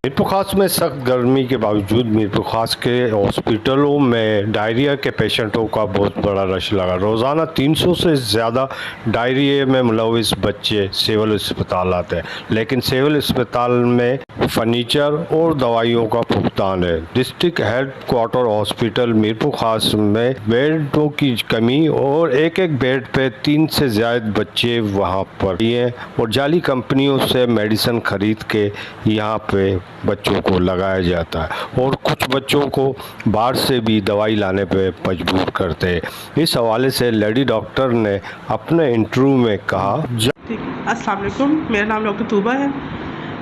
मीरपुर खास में सख्त गर्मी के बावजूद मीरपुर खास के हॉस्पिटलों में डायरिया के पेशेंटों का बहुत बड़ा रश लगा। रोज़ाना 300 से ज़्यादा डायरिया में मुलविस बच्चे सिविल अस्पताल आते हैं, लेकिन सिविल अस्पताल में फर्नीचर और दवाइयों का भुगतान है। District head quarter hospital Mirpur खास में बेडों की कमी और एक बेड पे 3 से ज़्यादा बच्चे वहाँ पर हैं और जाली कंपनियों से मेडिसिन खरीद के यहाँ पे बच्चों को लगाया जाता है और कुछ बच्चों को बाहर से भी दवाई लाने पे मजबूर करते हैं। इस हवाले से लेडी डॉक्टर ने अपने इंटरव्यू में कहा। अस्सलाम वालेकुम, मेरा नाम डॉक्टर तूबा है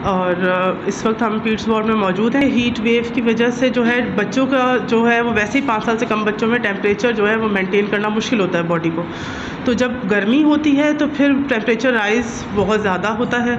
और इस वक्त हम पीड्स वार्ड में मौजूद हैं। हीट वेव की वजह से जो है बच्चों का जो है वो वैसे ही 5 साल से कम बच्चों में टेम्परेचर जो है वो मेंटेन करना मुश्किल होता है बॉडी को। तो जब गर्मी होती है तो फिर टेम्परेचर राइज़ बहुत ज़्यादा होता है।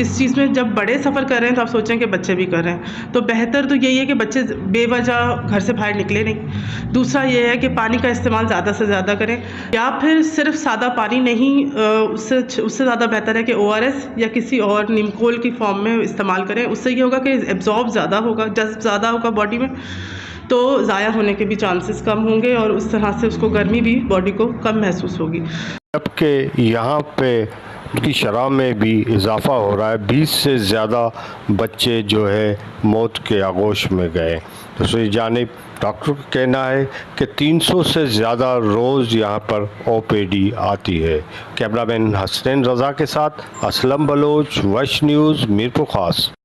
इस चीज़ में जब बड़े सफ़र कर रहे हैं तो आप सोचें कि बच्चे भी कर रहे हैं, तो बेहतर तो यही है कि बच्चे बेवजह घर से बाहर निकले नहीं। दूसरा ये है कि पानी का इस्तेमाल ज़्यादा से ज़्यादा करें, या फिर सिर्फ सादा पानी नहीं, उससे ज़्यादा बेहतर है कि ORS या किसी और नीमकोल की फॉर्म में इस्तेमाल करें। उससे ये होगा कि एब्जॉर्ब ज़्यादा होगा, जज़्ब ज़्यादा होगा बॉडी में, तो ज़ाया होने के भी चांसेस कम होंगे और उस तरह से उसको गर्मी भी बॉडी को कम महसूस होगी। जबकि यहाँ पे की शरह में भी इजाफा हो रहा है। 20 से ज़्यादा बच्चे जो है मौत के आगोश में गए। दूसरी जानिब डॉक्टर का कहना है कि 300 से ज़्यादा रोज़ यहाँ पर OPD आती है। कैमरामैन हसनैन रज़ा के साथ असलम बलोच, वश न्यूज़, मीरपुर खास।